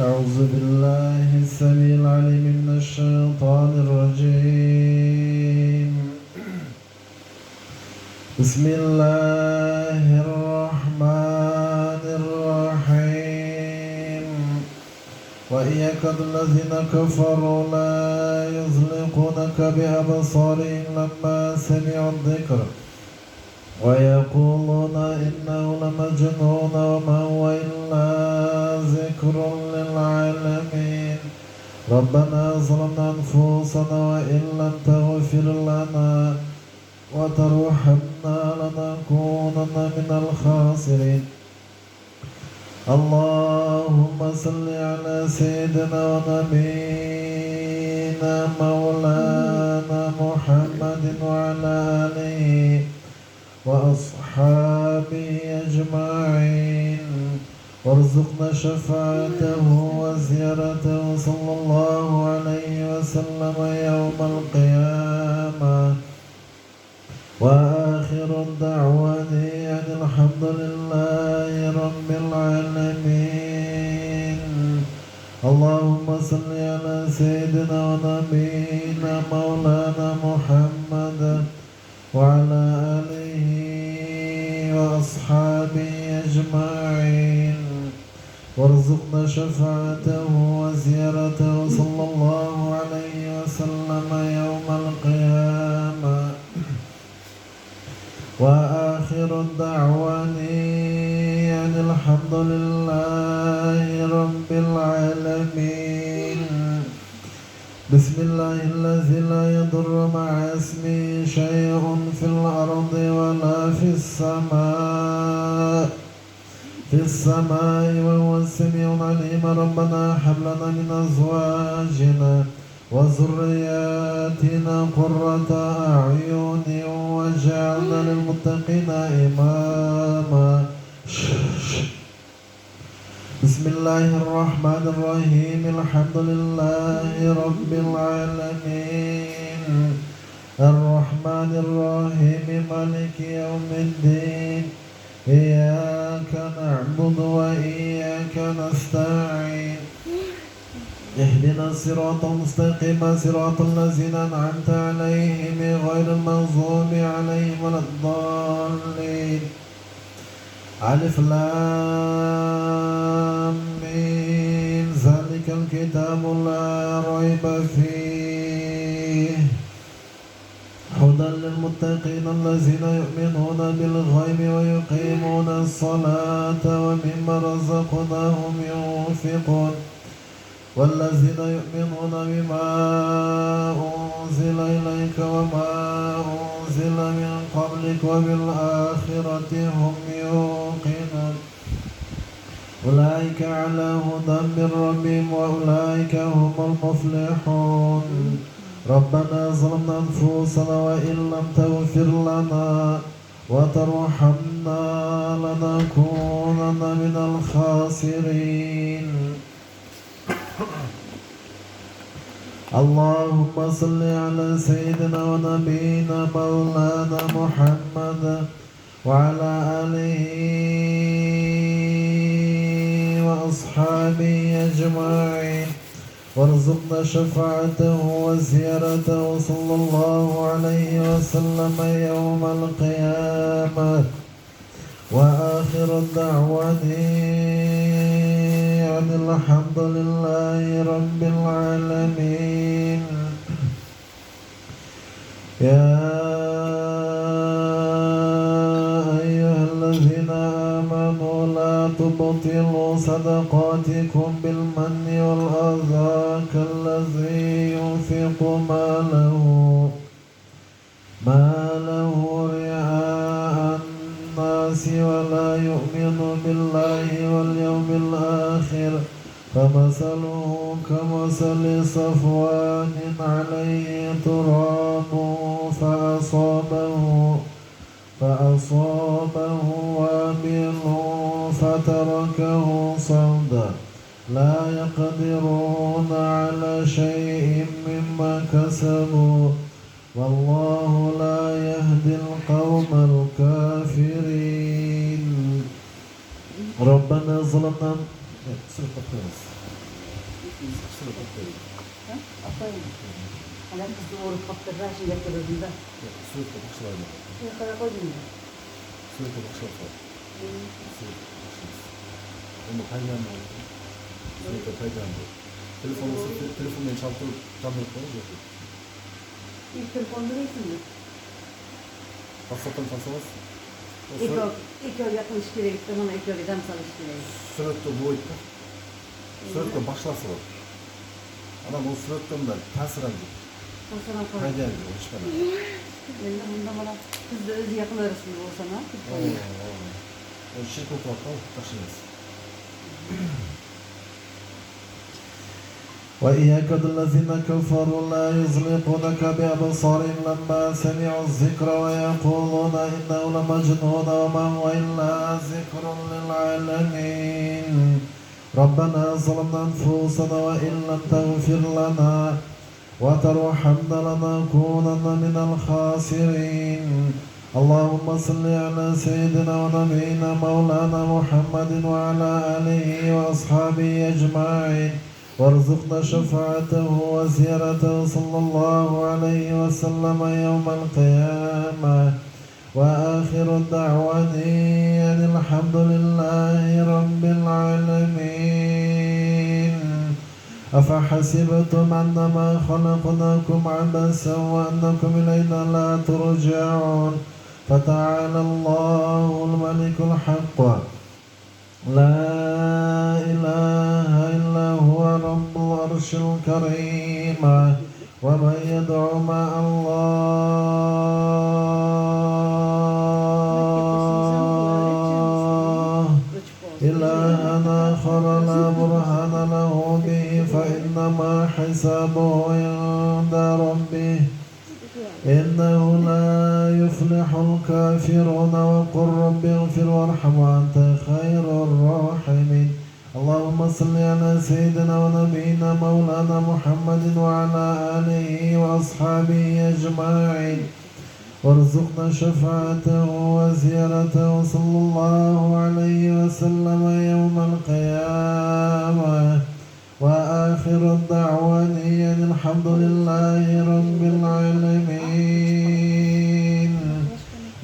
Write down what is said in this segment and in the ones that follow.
أعوذ بالله السميع العليم من الشيطان الرجيم. بسم الله الرحمن الرحيم. وإن يكاد الذين كفروا لا يزلقونك بأبصارهم لما سمعوا الذكر ويقولون إنه لمجنون وما هو إلا ذكر للعالمين. ربنا ظلمنا أنفسنا وإن لم تغفر لنا وترحمنا لنكونن من الخاسرين. اللهم صل على سيدنا ونبينا مولانا محمد وعلى آله وأصحابه أجمعين وارزقنا شفاعته وزيارته صلى الله عليه وسلم يوم القيامة. وآخر دعوانا أن الحمد لله رب العالمين. اللهم صل على سيدنا ونبينا مولانا محمد وعلى آله وأصحابه أجمعين وارزقنا شفاعته وزيارته صلى الله عليه وسلم يوم القيامة. وآخر دعوانا أن الحمد لله رب العالمين. بسم الله الذي لا يضر مع اسمه شيء في الأرض ولا في السماء وهو السميع العليم. ربنا هب لنا من أزواجنا وذرياتنا قرة أعين واجعلنا للمتقين إماما. بسم الله الرحمن الرحيم. الحمد لله رب العالمين الرحمن الرحيم مالك يوم الدين. إياك نعبد وإياك نستعين. اهدنا الصراط المستقيم صراط الذين أنعمت عليهم غير المغضوب عليهم ولا الضالين. ألف لام ميم ذلك الكتاب لا ريب فيه هدى للمتقين الذين يؤمنون بالغيب ويقيمون الصلاة ومما رزقناهم ينفقون والذين يؤمنون بما أنزل إليك وما أنزل من قبلك وبالآخرة هم يوقنون. أولئك على هدى من ربهم وأولئك هم المفلحون. ربنا ظلمنا أنفسنا وإن لم تغفر لنا وترحمنا لنكونن من الخاسرين. اللهم صل على سيدنا ونبينا مولانا محمد وعلى آله وأصحابه أجمعين وارزقنا شفاعته وزيارته صلى الله عليه وسلم يوم القيامة. وآخر دعوانا أن الحمد لله رب العالمين. يا أيها الذين آمنوا لا تبطلوا صدقاتكم بالمن والأذى كالذي ينفق ماله رئاء الناس ولا يؤمن بالله واليوم الآخر فمثله كمثل صفوان عليه تراب فأصابه وابل فتركه صلدا لا يقدرون على شيء مما كسبوا والله لا يهدي القوم الكافرين. ربنا ظلمنا Aferin. Hani kızı oruç kaptırlar, şimdi yaptırırdım da. Sürekli bakışlarla. Ne kadar koydun ya? Sürekli bakışlarla. Sürekli bakışlarla. Onu paylaşmıyor. Sürekli paylaşmıyor. Telefonla çaldırıp koyuyor. İlk telefonda değilsin mi? WhatsApp'tan tanışamaz. İlk ol yakın ilişkiye gittim, ona ilk ol gidem sana ilişkiye gittim. Sürekli bu ettim. Sürekli başlası var. Ama bu sürekli de tesir aldı. O sana koy. Paylaşmıyor. Hiç bana. Ben de bunda bana kız da öz yakın arasında o sana. O şirk oturaktan taşınız. وإن يكاد الذين كفروا لا يزلقونك بأبصارهم لما سمعوا الذكر ويقولون إنه لمجنون وما هو إلا ذكر للعالمين ربنا ظلمنا أنفسنا وإن لم تغفر لنا وترحمنا لنكونن من الخاسرين اللهم صل على سيدنا ونبينا مولانا محمد وعلى آله وأصحابه أجمعين وارزقنا شفاعته وزيارته صلى الله عليه وسلم يوم القيامة وآخر الدعوان أن الحمد لله رب العالمين أفحسبتم أنما خلقناكم عبثا وأنكم إلينا لا ترجعون فتعالى الله الملك الحق لا إله إلا هو رب العرش الكريم ومن يدعو مع الله إلها آخر لا برهان له به فإنما حسابه عند ربه إنه لا يفلح الكافرون وقل رب اغفر وارحم وأنت خير الراحمين اللهم صل على سيدنا ونبينا مولانا محمد وعلى آله وأصحابه أجمعين وارزقنا شفاعته وزيارته صلى الله عليه وسلم يوم القيامة وآخر الدعوان أن الحمد لله رب العالمين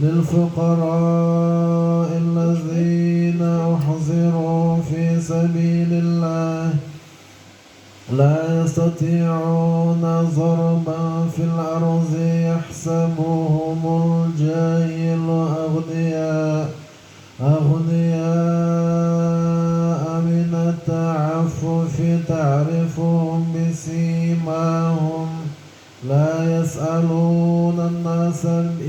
للفقراء الذين أحضروا في سبيل الله لا يستطيعون ضربا في الأرض يحسبهم الجاهل أغنياء من التعفف تعرفهم بسيماهم لا يسألون الناس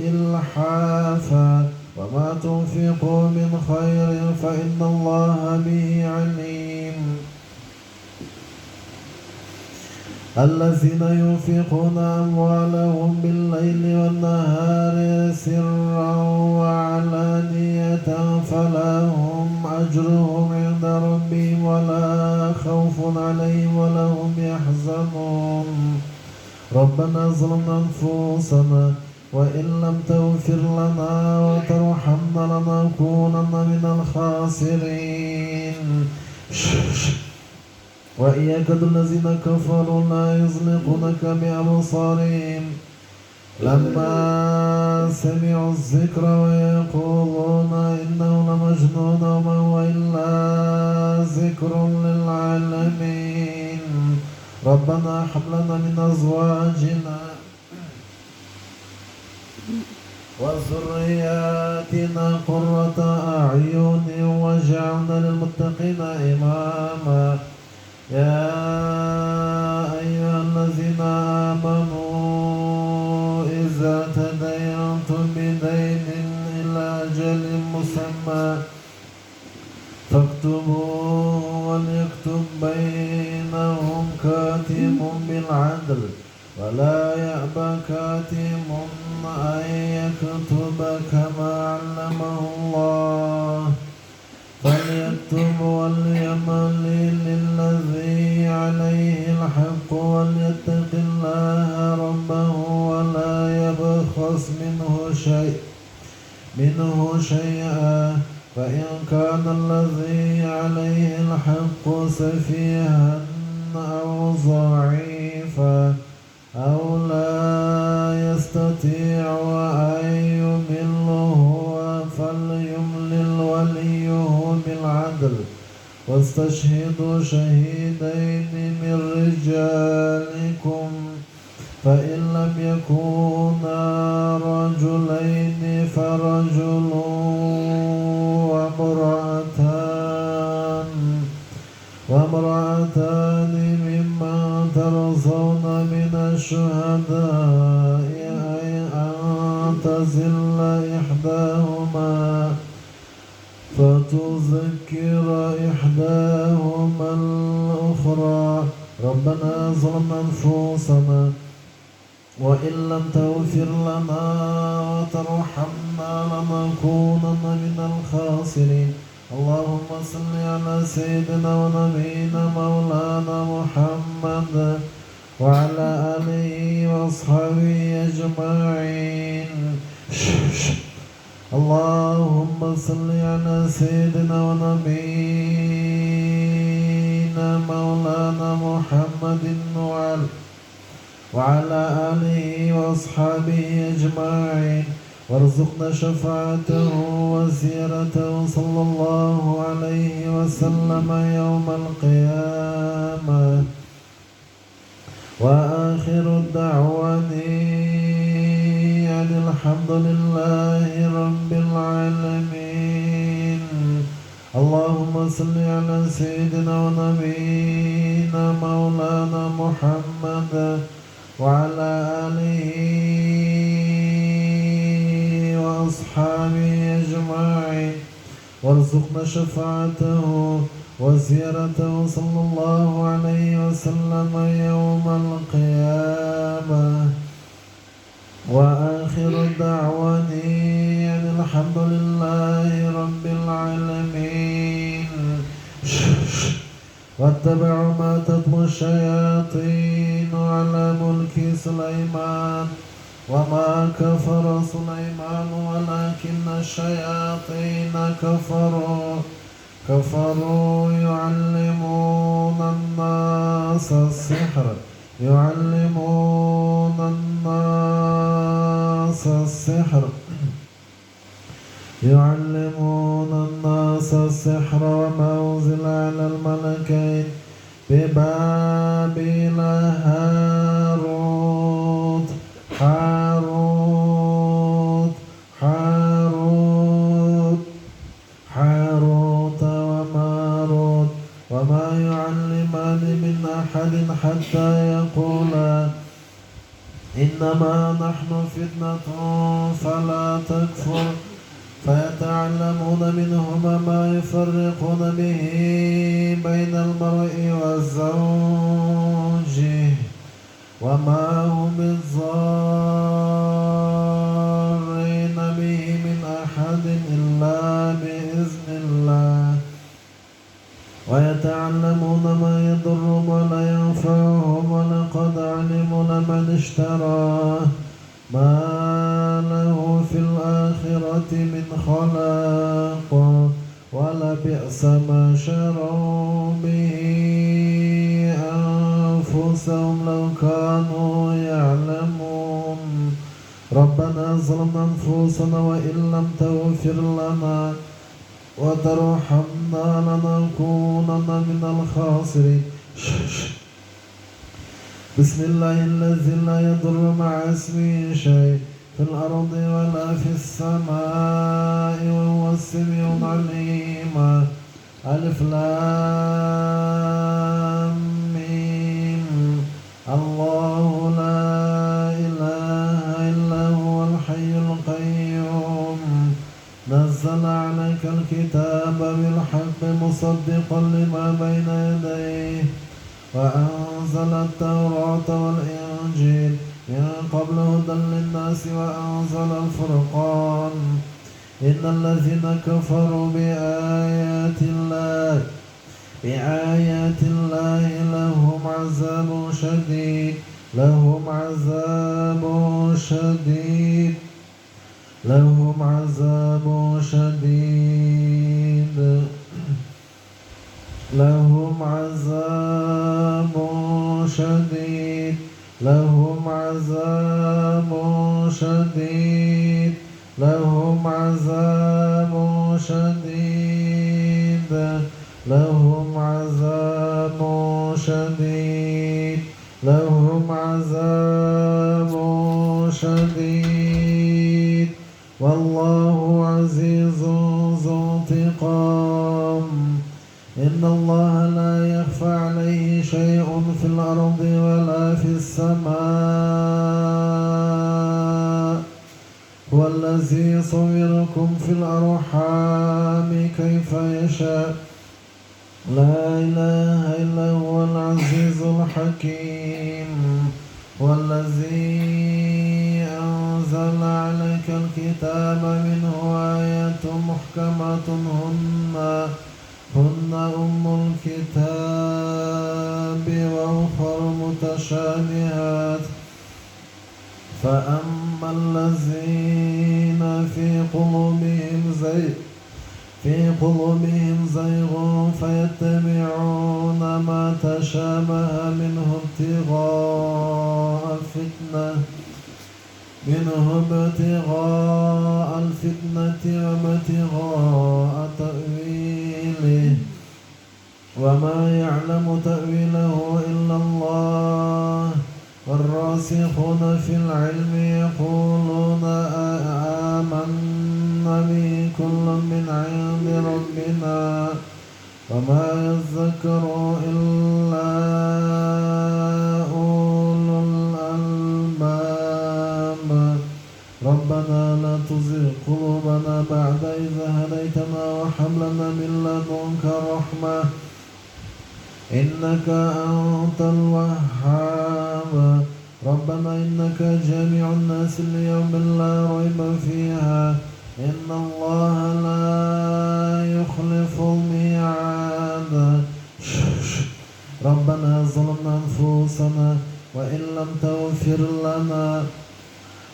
إلحافا وما تنفقوا من خير فإن الله به عليم الذين ينفقون أموالهم بالليل والنهار سرا وعلانية فلهم أجرهم عند ربهم ولا خوف عليهم ولا هم يحزنون ربنا ظلمنا أنفسنا وإن لم تغفر لنا وترحمنا لنكونن من الخاسرين وإن يكاد الذين كفروا لا يزلقونك بأبصارهم لما سمعوا الذكر ويقولون إنه لمجنون وما هو إلا ذكر للعالمين ربنا هب لنا من أزواجنا وذرياتنا قرة أعين واجعلنا للمتقين إماما يا أيها الذين آمنوا إذا تداينتم بدين إلى أجل مسمى فاكتبوه وليكتب بينهم كاتب بالعدل ولا يأبى كاتب أن يكتب كما علمه الله فليكتب وليملل للذي عليه الحق وليتق الله ربه ولا يبخس منه شيئا فإن كان الذي عليه الحق سفيها أو ضعيفا أو لا يستطيع أن يمل هو فليملل وليه بالعدل واستشهدوا شهيدين من رجالكم فإن لم يكونا رجلين فرجل وامرأتان ممن ترضون من الشهداء أن تزل إحداهما فتذكر إحداهما الأخرى ربنا ظلمنا أنفسنا وإن لم تغفر لنا وترحمنا لنكونن من الخاسرين اللهم صل على سيدنا ونبينا مولانا محمد وعلى آله وأصحابه أجمعين اللهم صل على سيدنا ونبينا مولانا محمد وعلى آله وأصحابه أجمعين وارزقنا شفاعته وزيارته صلى الله عليه وسلم يوم القيامة وآخر الدعوة أن الحمد لله رب العالمين اللهم صل على سيدنا ونبينا مولانا محمد وعلى آله وأصحابه أجمعين وارزقنا شفاعته وزيارته صلى الله عليه وسلم يوم القيامة وآخر دعوة أن الحمد لله رب العالمين واتبعوا ما تتلو الشياطين على ملك سليمان وما كفر سليمان ولكن الشياطين كفروا يعلمون الناس السحر وما أنزل على الملكين ببابل هاروت وماروت وما يعلمان من أحد حتى يقولا إنما نحن فتنة فلا تكفر فيتعلمون منهما ما يفرقون به بين المرء وزوجه وما هم بالضارين به من أحد إلا بإذن الله ويتعلمون ما يضرهم ولا ينفعهم ولقد علموا لمن اشتراه ما له في الآخرة من خلاق ولبئس ما شروا به أنفسهم لو كانوا يعلمون ربنا ظلمنا أنفسنا وإن لم تغفر لنا وترحمنا لنكونن من الخاسرين بسم الله الذي لا يضر مع اسمه شيء في الأرض ولا في السماء وهو السميع العليم ألف لام ميم الله لا إله إلا هو الحي القيوم نزل عليك الكتاب بالحق مصدقا لما بين يديه وأنزل التوراة والإنجيل من قبل هدى للناس وأنزل الفرقان إن الذين كفروا بآيات الله لهم عذاب شديد لهم عذاب شديد عذاب شديد لهم عذاب شديد لهم عذاب شديد لهم عذاب شديد لهم عذاب شديد والله عزيز ذو انتقام إن الله لا يخفى عليه شيء في الأرض ولا في السماء هو الذي يصوركم في الأرحام كيف يشاء لا إله إلا هو العزيز الحكيم هو الذي أنزل عليك الكتاب منه آيات محكمات هن أم الكتاب وأخر متشابهات فأما الذين في قلوبهم زيغ فيتبعون ما تشابه منه ابتغاء الفتنة وابتغاء تأويله وما يعلم تأويله إلا الله والراسخون في العلم يقولون آمنا به كل من عند ربنا وما يذكر إلا أولو الألباب ربنا لا تزغ قلوبنا بعد إذ هديتنا وهب لنا من لدنك رحمة إنك أنت الوهاب ربنا إنك جامع الناس ليوم لا ريب فيها إن الله لا يخلف الميعاد ربنا ظلمنا أنفسنا وإن لم تغفر لنا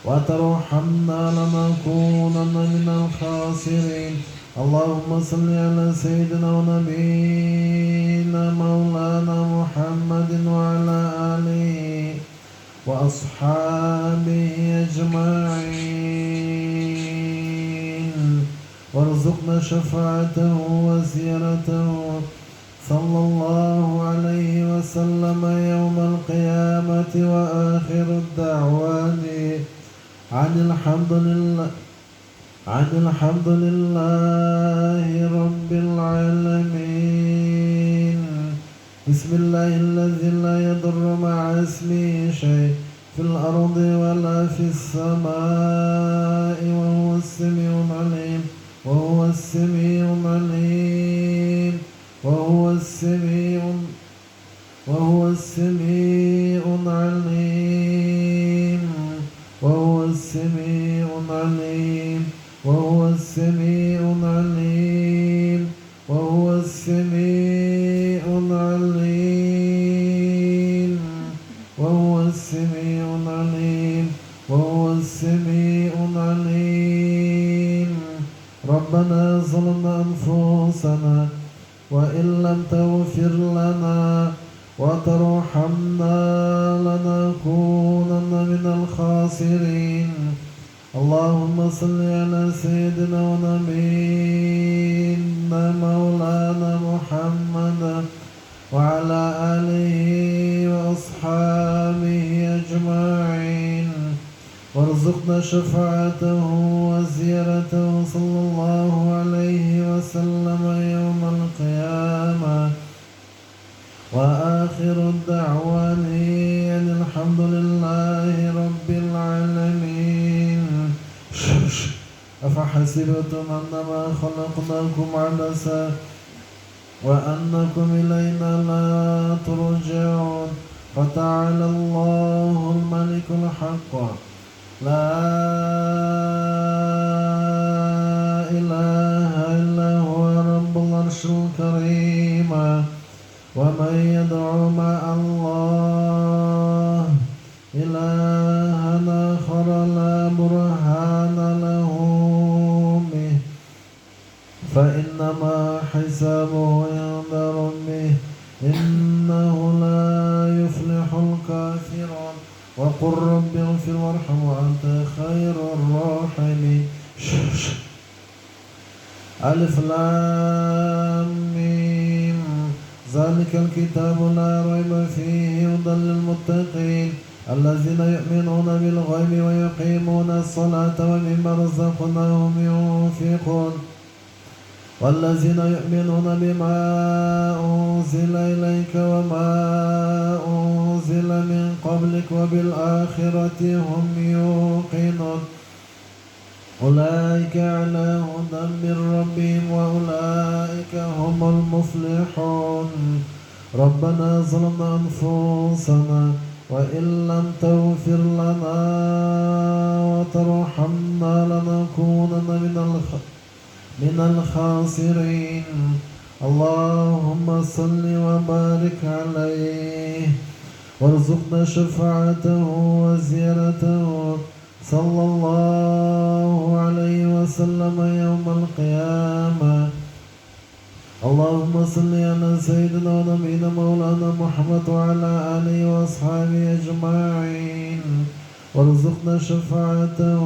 وترحمنا لنكونن من الخاسرين اللهم صل على سيدنا ونبينا مولانا محمد وعلى آله وأصحابه أجمعين وارزقنا شفاعته وزيارته صلى الله عليه وسلم يوم القيامة وآخر الدعوات عن الحمد لله رب العالمين بسم الله الذي لا يضر مع اسمه شيء في الأرض ولا في السماء وهو السميع العليم وهو السميع العليم وهو السميع العليم وهو السميع العليم وهو السميع العليم وهو السميع العليم وهو السميع العليم وهو السميع العليم ربنا ظلمنا أنفسنا وإن لم تغفر لنا وترحمنا لنكونن من الخاسرين اللهم صل على سيدنا ونبينا مولانا محمد وعلى آله وأصحابه أجمعين وارزقنا شفاعته وزيارته صلى الله عليه وسلم يوم القيامة وآخر الدعوان أن الحمد لله رب العالمين أفحسبتم أنما خلقناكم عبثا وأنكم إلينا لا ترجعون فتعالى الله الملك الحق لا إله إلا هو رب العرش الكريم ومن يدعو مع الله إلها آخر لا برهان له به فإنما حسابه عند ربه إنه لا يفلح الكافرون وقل رب اغفر وارحم وأنت خير الراحمين. ألف لام ميم ذلك الكتاب لا ريب فيه هدى للمتقين الذين يؤمنون بالغيب ويقيمون الصلاة ومما رزقناهم ينفقون والذين يؤمنون بما أنزل إليك وما أنزل من قبلك وبالآخرة هم يوقنون أولئك على هدى من ربهم وأولئك هم المفلحون. ربنا ظلمنا أنفسنا وإن لم تغفر لنا وترحمنا لنكونن من الخاسرين. اللهم صل وبارك عليه وارزقنا شفاعته وزيارته صلى الله عليه وسلم يوم القيامة. اللهم صل على سيدنا ونبينا مولانا محمد وعلى آله وأصحابه أجمعين وارزقنا شفاعته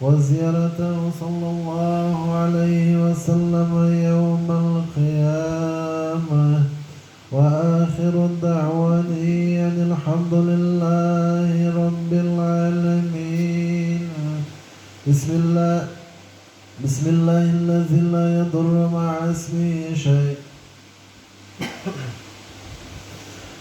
وزيارته صلى الله عليه وسلم يوم القيامة. وآخر دعوانا أن الحمد لله رب العالمين. بسم الله الذي لا يضر مع اسمه شيء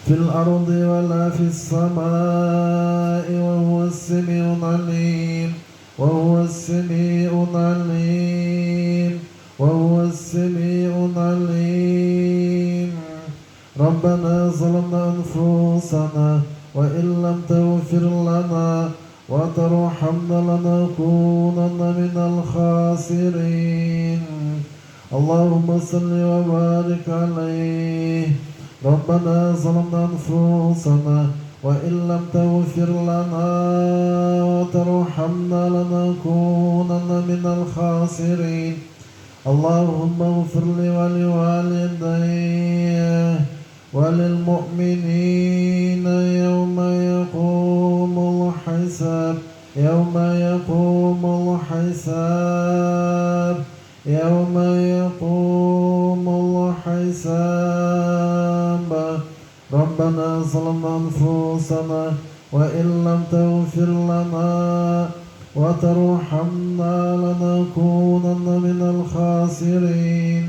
في الأرض ولا في السماء وهو السميع العليم وهو السميع العليم وهو السميع العليم. ربنا ظلمنا أنفسنا وإن لم تغفر لنا وترحمنا لنكونن من الخاسرين. اللهم صل وبارك عليه. ربنا ظلمنا أنفسنا وإن لم تغفر لنا وترحمنا لنكونن من الخاسرين. اللهم اغفر لي ولوالدي وللمؤمنين يوم يقوم الحساب يوم يقوم الحساب يوم يقوم الحساب. ربنا ظلمنا أنفسنا وإن لم تغفر لنا وترحمنا لنكونن من الخاسرين.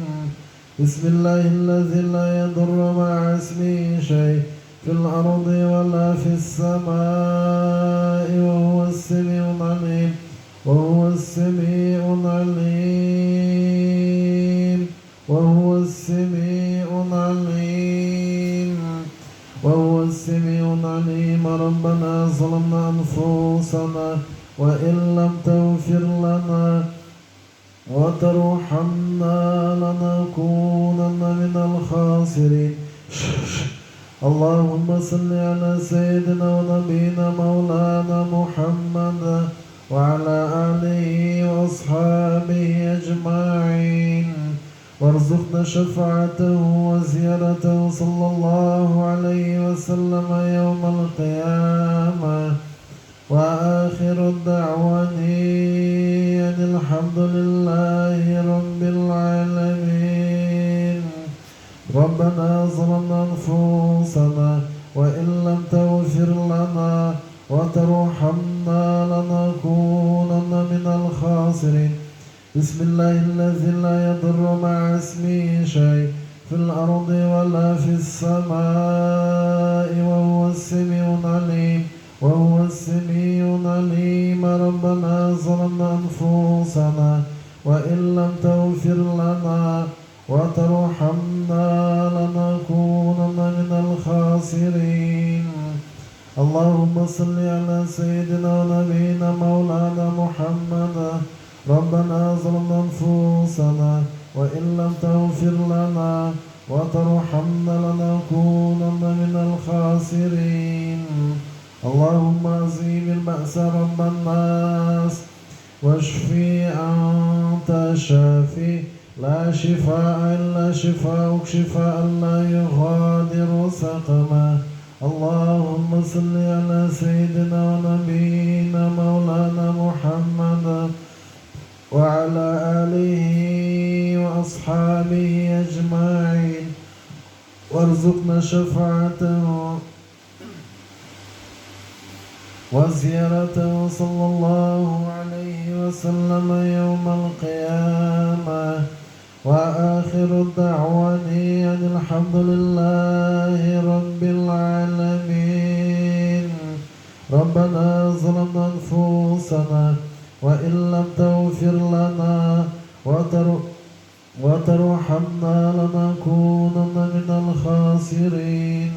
بسم الله الذي لا يضر مع اسمه شيء في الأرض ولا في السماء وهو السميع العليم وهو السميع العليم وهو السميع العليم وهو السميع العليم. ربنا ظلمنا أنفسنا وإن لم تغفر لنا وترحمنا لنكونن من الخاسرين. اللهم صل على سيدنا ونبينا مولانا محمد وعلى آله وأصحابه أجمعين وارزقنا شفاعته وزيارته صلى الله عليه وسلم يوم القيامة. وآخر دعوانا أن الحمد لله رب العالمين. ربنا ظلمنا أنفسنا وإن لم تغفر لنا وترحمنا لنكونن من الخاسرين. بسم الله الذي لا يضر مع اسمه شيء في الأرض ولا في السماء وهو السميع العليم وهو السميع العليم. ربنا ظلمنا أنفسنا وإن لم تغفر لنا وترحمنا لنكونن من الخاسرين. اللهم صل على سيدنا ونبينا مولانا محمد. ربنا ظلمنا أنفسنا وإن لم تغفر لنا وترحمنا لنكونن من الخاسرين. اللهم أزيل البأس رب الناس واشفي أنت شافي لا شفاء إلا شفاءك شفاء لا يغادر سقما. اللهم صل على سيدنا ونبينا مولانا محمد وعلى آله وأصحابه أجمعين وارزقنا شفاعته وزيارته صلى الله عليه وسلم يوم القيامة. وآخر الدعواني أن الحمد لله رب العالمين. ربنا ظلمنا أنفسنا وإن لم تغفر لنا وترحمنا لنكونن من الخاسرين.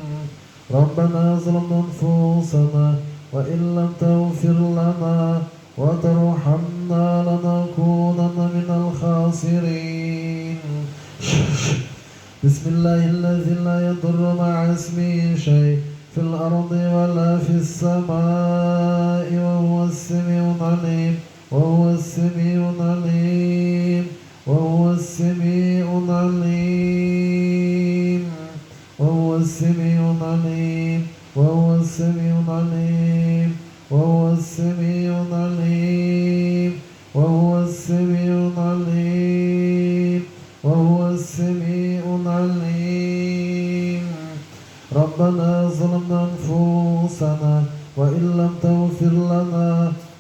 ربنا ظلمنا أنفسنا وإن لم تغفر لنا وترحمنا لنكونن من الخاسرين. بسم الله الذي لا يضر مع اسمه شيء في الأرض ولا في السماء وهو السميع العليم وهو السميع العليم وهو السميع العليم وهو السميع العليم وهو السميع العليم وهو السميع العليم وهو السميع العليم وهو السميع العليم. ربنا ظلمنا أنفسنا وإن لم تغفر لنا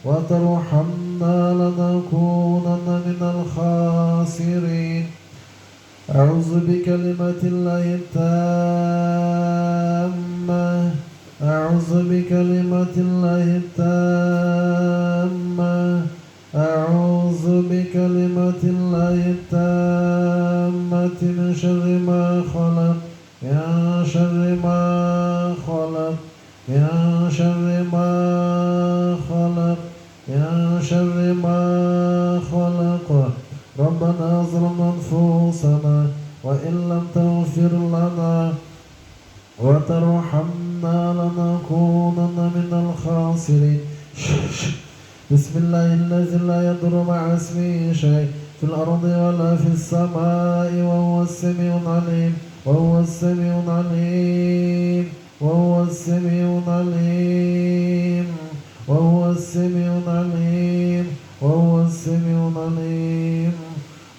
وترحمنا لنكونن من الخاسرين. أعوذ بكلمة الله التامة أعوذ بكلمة الله التامة أعوذ بكلمة الله التامة من شر ما خلق من شر ما خلق من شر ما خلق من شر ما خلق. ربنا ظلمنا أنفسنا وإن لم تغفر لنا وترحمنا لنكونن من الخاسرين. بسم الله الذي لا يضر مع اسمه شيء في الأرض ولا في السماء وهو السميع العليم وهو السميع العليم وهو السميع العليم وهو السميع العليم وهو السميع العليم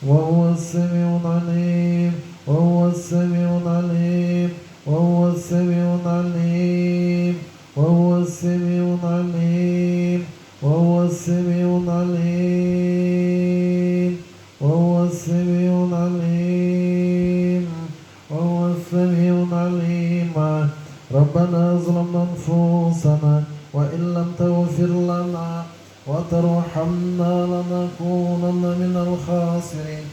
وهو السميع العليم وهو السميع العليم وهو السميع العليم وهو السميع العليم وهو السميع العليم وهو السميع العليم وهو السميع العليم. ربنا ظلمنا أنفسنا وإن لم تغفر لنا وترحمنا لنكونن من الخاسرين.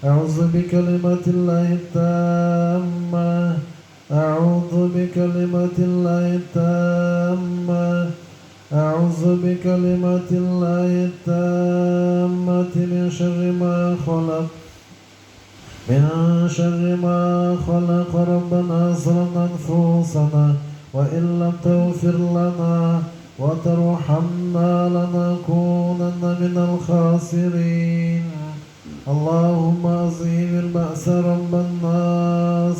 أعوذ بكلمة الله التامة أعوذ بكلمة الله التامة أعوذ بكلمة الله التامة من شر ما خلق من شر ما خلق. ربنا ظلمنا أنفسنا وإن لم تغفر لنا وترحمنا لنكونن من الخاسرين. اللهم أذهب البأس رب الناس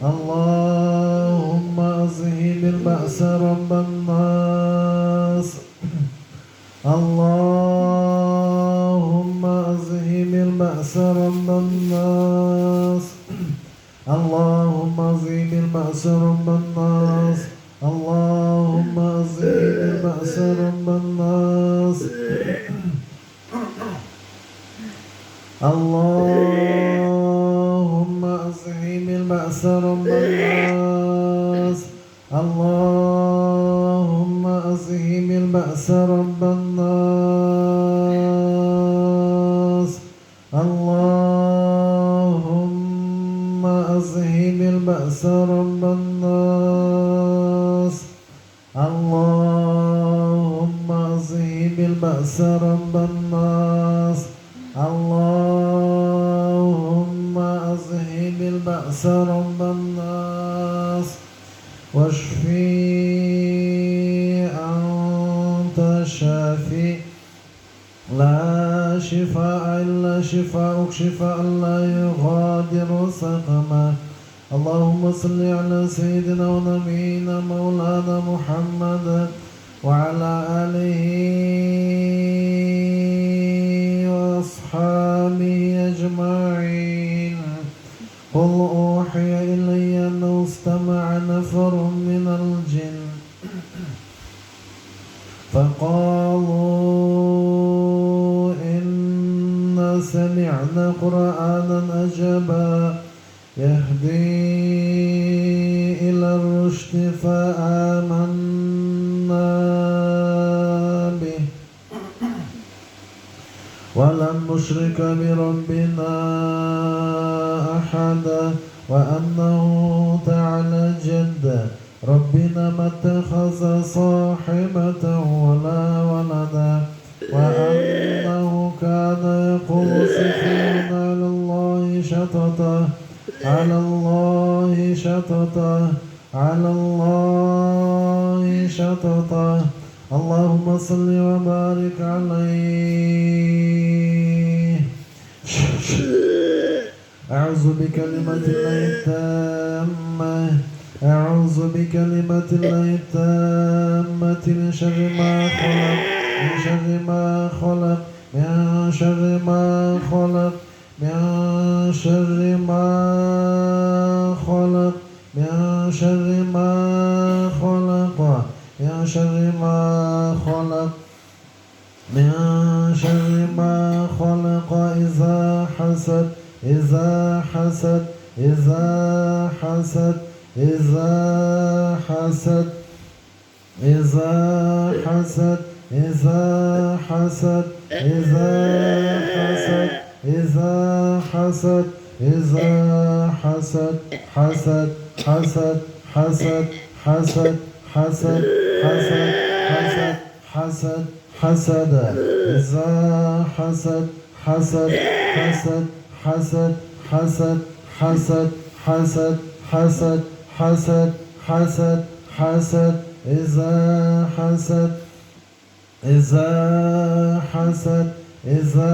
اللهم أذهب البأس رب الناس اللهم أذهب البأس رب الناس اللهم أذهب البأس رب الناس اللهم أذهب البأس رب الناس اللهم أذهب البأس رب الناس اللهم أذهب البأس رب الناس اللهم أذهب البأس رب الناس اللهم أذهب البأس رب الناس اللهم أذهب البأس رب الناس واشفي أنت الشافي لا شفاء إلا شفاءك شفاء لا يغادر سقما. اللهم صل على سيدنا ونبينا مولانا محمد وعلى آله وأصحابه أجمعين. قل أوحي إلي أنه استمع نفر من الجن فقالوا إنا سمعنا قرآنا عجبا يهدي إلى الرشد فآمنا به ولن نشرك بربنا أحدا وأنه تعالى جد ربنا ما اتخذ صاحبة ولا ولدا وأنه كان يقول سفيهنا على الله شططا على الله شططا على الله شططا. اللهم صل وبارك عليه. أعوذ بكلمة الله التامة أعوذ بكلمة الله التامة من شر ما خلق من شر ما خلق من شر ما خلق من شر ما خلق من شر ما خلق من شر ما خلق من شر ما خلق إذا حسد إذا حسد إذا حسد إذا حسد إذا حسد إذا حسد إذا حسد إذا حسد إذا حسد حسد حسد حسد حسد حسد حسد حسد حسد حسد إذا حسد حسد حسد حسد حسد حسد حسد حسد حسد حسد حسد إذا حسد إذا حسد إذا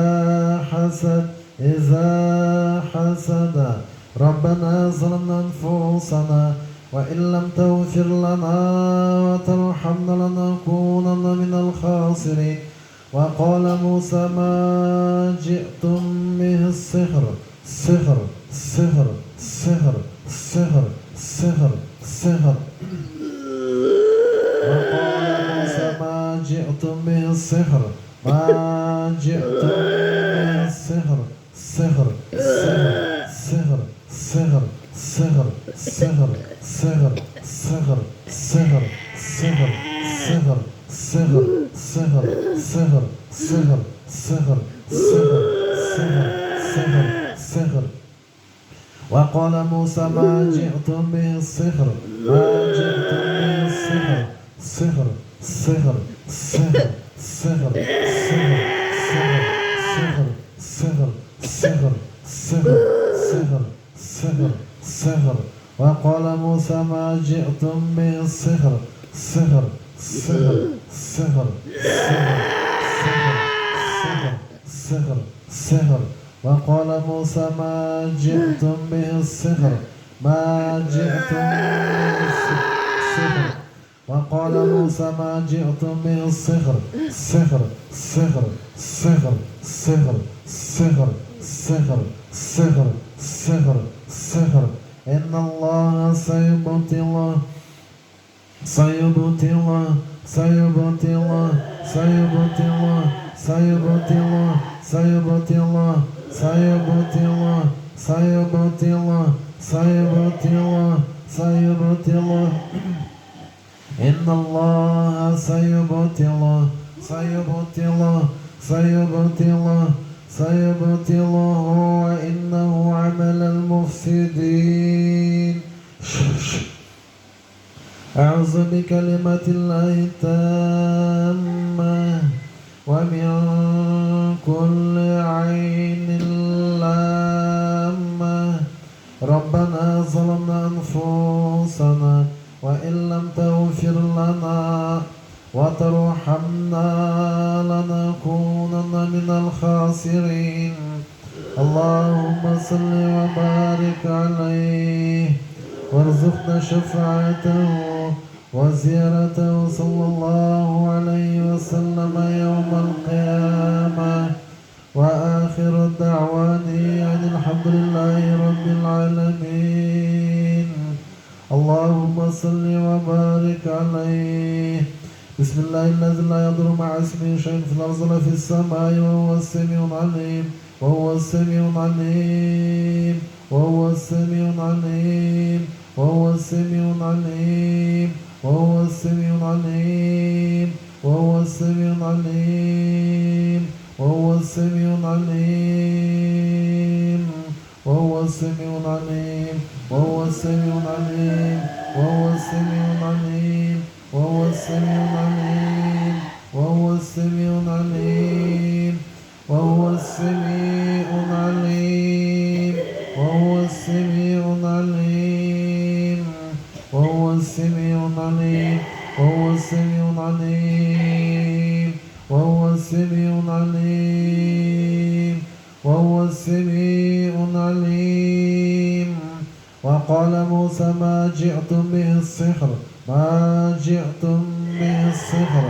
حسد إذا حسد. ربنا ظلمنا أنفسنا وإن لم تغفر لنا وترحمنا لنكونن من الخاسرين. وقال موسى ما جئتم به السحر سحر سحر سحر سحر سحر سحر. وقال موسى ما جئتم به السحر ما جئتم به السحر سحر سحر سحر سحر سحر سحر سحر سحر سحر سحر سحر سحر سحر سحر سحر سحر سحر سحر سحر. وقال موسى ما جئتم به السحر ما جئتم به السحر سحر سحر سحر سحر سحر سحر سحر سحر سحر سحر سحر سحر. وقال موسى ما جئتم به السحر سحر سحر سحر سحر سحر سحر. وقال موسى ما جئتم به السحر ما جئتم به السحر. وقال موسى ما جئتم به السحر سحر سحر سحر سحر سحر سحر سحر سحر سحر. إن الله سيبطل سيبطل سيبطل سيبطل سيبطل سيبطل سيبطل سيبطل سيبطل سيبطل. إن الله سيبطل سيبطل سيبطل سيبطله وإنه عمل المفسدين. أعوذ بكلمة الله التامة ومن كل عين لامة. ربنا ظلمنا أنفسنا وإن لم تغفر لنا وترحمنا لنكونن من الخاسرين. اللهم صل وبارك عليه وارزقنا شفاعته وزيارته صلى الله عليه وسلم يوم القيامة. وآخر دعواني أن الحمد لله رب العالمين. اللهم صل وبارك عليه. بسم الله الذي لا يضر مع اسمه شيء في الأرض ولا في السماء وهو السميع العليم وهو السميع العليم وهو السميع العليم وهو السميع العليم وهو السميع العليم وهو السميع العليم وهو السميع العليم وهو السميع العليم وهو السميع العليم وهو السميع العليم وهو السميع العليم وهو السميع العليم وهو السميع العليم وهو السميع العليم وهو السميع العليم وهو السميع العليم وهو السميع العليم وهو السميع العليم. وقال موسى ما جئتم به السحر ما جئتم به السحر.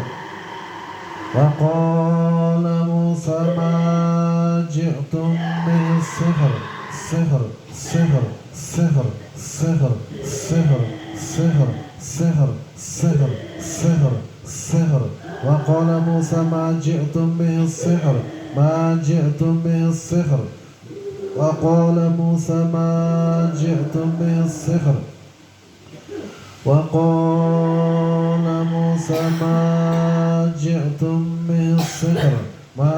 وقال موسى ما جئتم به السحر سحر سحر سحر سحر سحر سحر سحر سحر سحر سحر. وقال موسى ما جئتم به السحر ما جئتم به السحر. وقال موسى ما جئتم به السحر. وقال موسى ما جئتم به السحر ما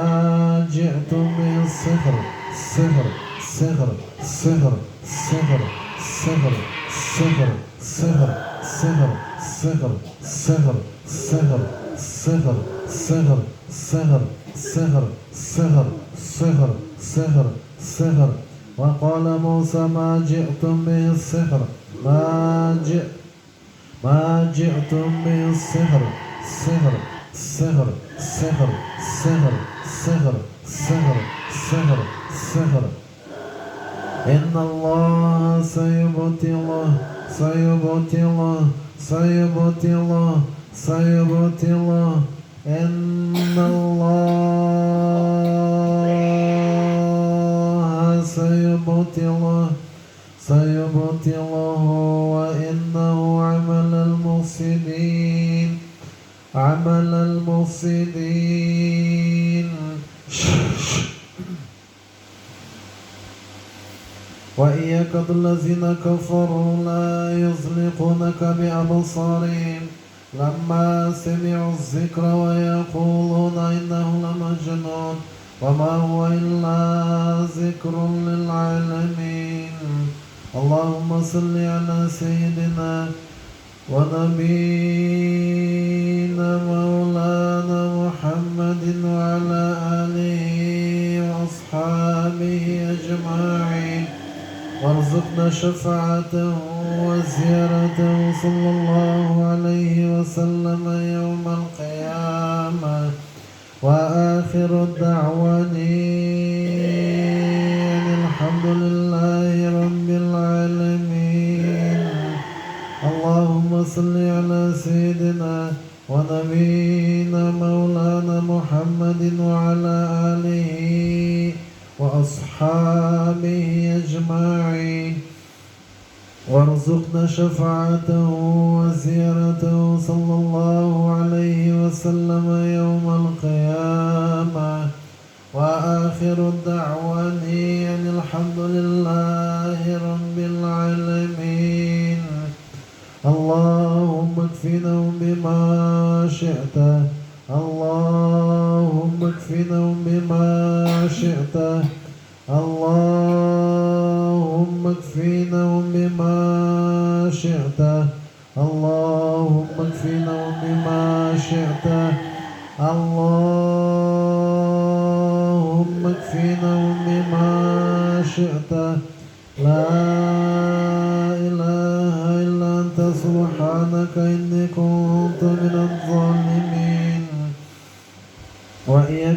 جئتم به السحر سحر سحر سحر سحر سحر سحر سحر سحر سحر سحر سحر سحر سحر سحر سحر سحر سحر سحر سحر. وقال موسى ما جئتم به السحر ما جئتم به السحر سحر سحر سحر سحر سحر سحر سحر سحر. إن الله سيبطله سيبطله سيبطله سيبطله. إن الله سيبطله سيبطله وإنه عمل المفسدين عمل المفسدين. وإن يكد الذين كفروا لا يزلقونك بأبصارهم لما سمعوا الذكر ويقولون إنه لمجنون وما هو إلا ذكر للعالمين. اللهم صل على سيدنا ونبينا مولانا محمد وعلى آله وأصحابه أجمعين وارزقنا شفاعته وزيارته صلى الله عليه وسلم يوم القيامة. وآخر الدعوانين الحمد لله رب العالمين. اللهم صل على سيدنا ونبينا مولانا محمد وعلى آله وأصحابه أجمعين وارزقنا شفاعته وزيارته صلى الله عليه وسلم يوم القيامة. وآخر الدعوانين الحمد لله رب العالمين. اللهم اكفنهم بما شئت اللهم اكفنهم بما شئت اللهم اكفنهم بما شئت اللهم اكفنهم بما شئت اللهم اكفنهم بما شئت. لا إله إلا أنت سبحانك إني كنت من الظالمين.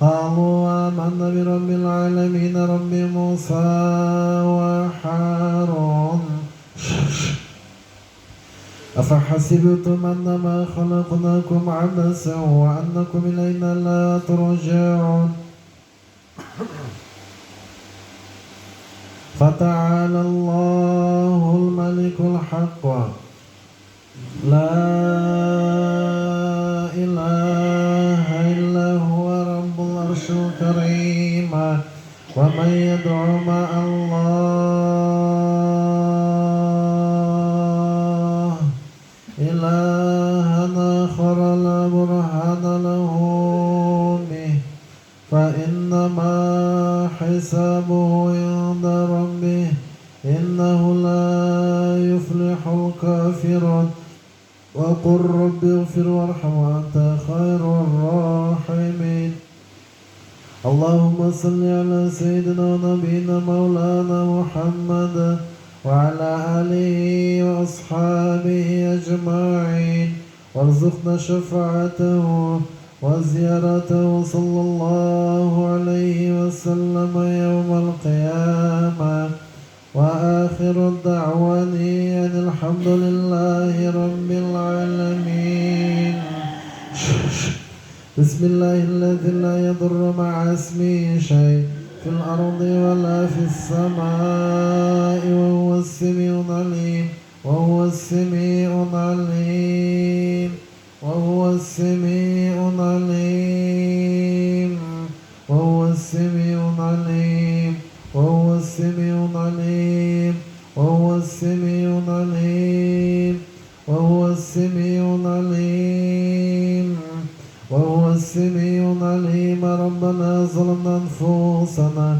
قالوا آمنا برب العالمين رب موسى وهارون أفحسبتم أنما خلقناكم عبثا وأنكم إلينا لا ترجعون فتعالى الله الملك الحق لا إله إلا هو رب العرش الكريم ومن يدعو مع الله إلها آخر لا برهان له به فإنما حسابه عند ربه إنه لا يفلح الكافرون وقل رب اغفر وارحم وأنت خير الراحمين اللهم صل على سيدنا ونبينا مولانا محمد وعلى آله وأصحابه أجمعين وارزقنا شفاعته وزيارته صلى الله عليه وسلم يوم القيامة وآخر الدعوان أن الحمد لله رب العالمين بسم الله الذي لا يضر مع اسمه شيء في الأرض ولا في السماء وهو السميع العليم وهو السميع العليم وهو السميع العليم وهو السميع العليم وهو السميع العليم وهو السميع العليم وهو السميع العليم وهو السميع العليم ربنا ظلمنا أنفسنا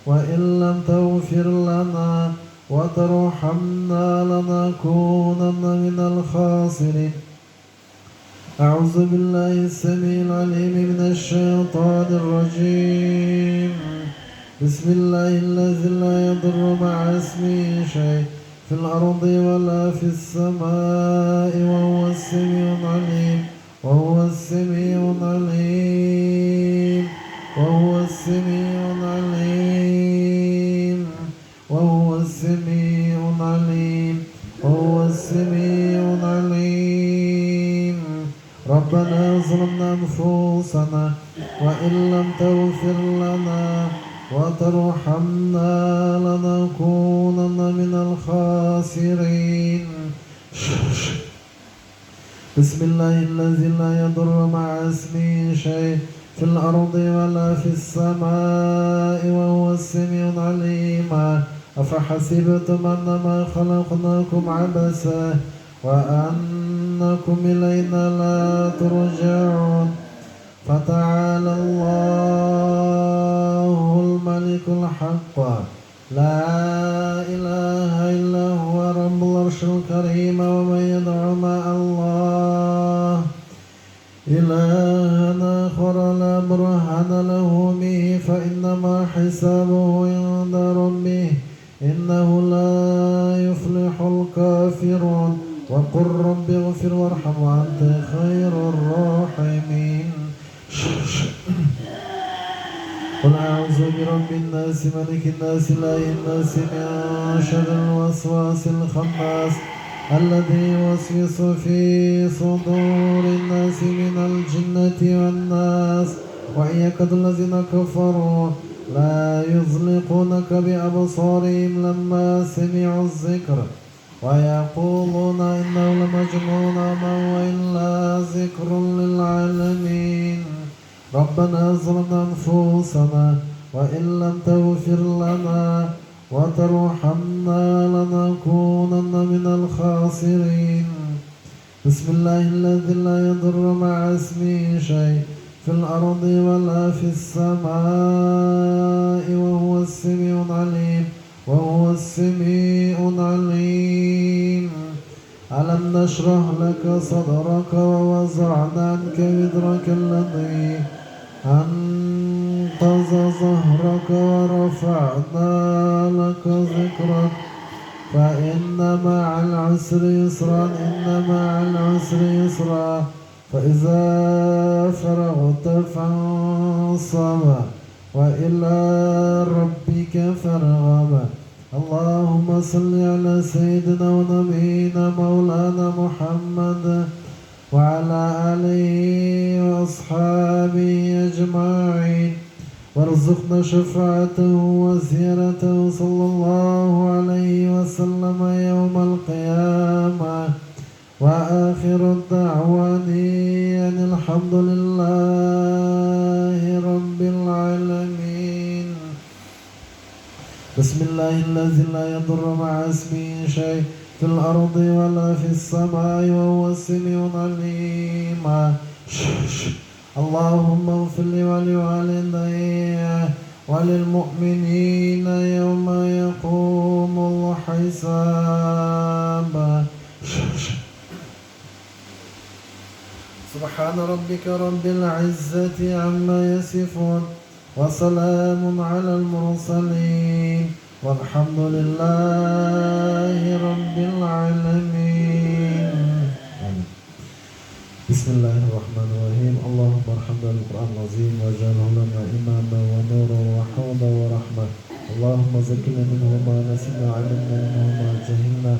وإن لم تغفر لنا وترحمنا لنكونن من الخاسرين أعوذ بالله السميع العليم من الشيطان الرجيم بسم الله الذي لا يضر مع اسمه شيء في الأرض ولا في السماء وهو السميع العليم وهو السميع العليم وهو السميع العليم وهو السميع العليم وهو السميع العليم ربنا ظلمنا أنفسنا وإن لم تغفر لنا وترحمنا لنكونن من الخاسرين بسم الله الذي لا يضر مع اسمه شيء في الأرض ولا في السماء وهو السميع العليم أفحسبتم أنما خلقناكم عبثا وأنكم إلينا لا ترجعون فتعالى الله الملك الحق لا إله إلا هو رب العرش الكريم ومن يدعو مع الله إلها آخر لا برهان له به فإنما حسابه عند ربه إنه لا يفلح الكافرون وقل رب اغفر وارحم وأنت خير الراحمين قل أعوذ برب الناس ملك الناس إله الناس من شر الوسواس الخناس الذي يوسوس في صدور الناس من الجنة والناس وإن يكاد الذين كفروا لا يزلقونك بأبصارهم لما سمعوا الذكر ويقولون إنه لمجنون ما هو إلا ذكر للعالمين ربنا ظلمنا أنفسنا وإن لم تغفر لنا وترحمنا لنكونن من الخاسرين بسم الله الذي لا يضر مع اسمه شيء في الأرض ولا في السماء وهو السميع العليم وهو السميع العليم ألم نشرح لك صدرك ووضعنا عنك وزرك الذي أنقض ظهرك ورفعنا لك ذكرك فإن مع العسر يسرا إن مع العسر يسرا فإذا فرغت فانصب فانصب وإلى ربك فارغب. اللهم صل على سيدنا ونبينا مولانا محمد وعلى آله وأصحابه أجمعين، وارزقنا شفاعته وزيارته صلى الله عليه وسلم يوم القيامة. وآخر الدعوان أن الحمد لله رب العالمين. بسم الله الذي لا يضر مع اسمه شيء في الأرض ولا في السماء وهو السميع العليم. اللهم اغفر لي ولوالدي وللمؤمنين يوم يقوم الحساب. سبحان ربك رب العزة عما يصفون وسلام على المرسلين والحمد لله رب العالمين. بسم الله الرحمن الرحيم. اللهم ارحمنا بالقرآن العظيم واجعله لنا إماما ونورا وحوضا ورحمة. اللهم ذكرنا منه ما نسينا وعلمنا منه ما جهلنا،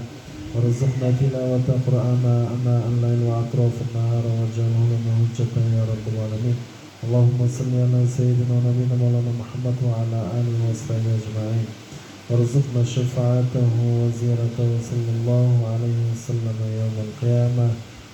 وارزقنا تلاوة القرآن آناء الليل وأطراف النهار واجعله لنا حجة يا رب العالمين. اللهم صل على سيدنا ونبينا مولانا محمد وعلى آله وصحبه أجمعين، وارزقنا شفاعته وزيارته صلى الله عليه وسلم يوم القيامة.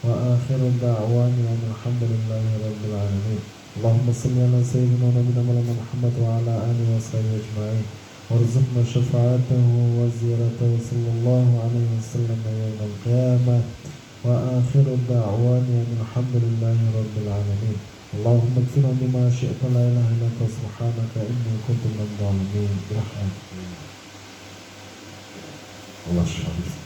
وآخر الدعوان أن الحمد لله رب العالمين. اللهم صل على سيدنا ونبينا مولانا محمد وعلى آله وصحبه أجمعين، وارزقنا شفاعته وزيارته صلى الله عليه وسلم يوم القيامة. وآخر الدعوان أن الحمد لله رب العالمين. اللهم اكفنا بما شئت لا إله إلا أنت سبحانك إني كنت من الظالمين برحمتك. الله يشفيك.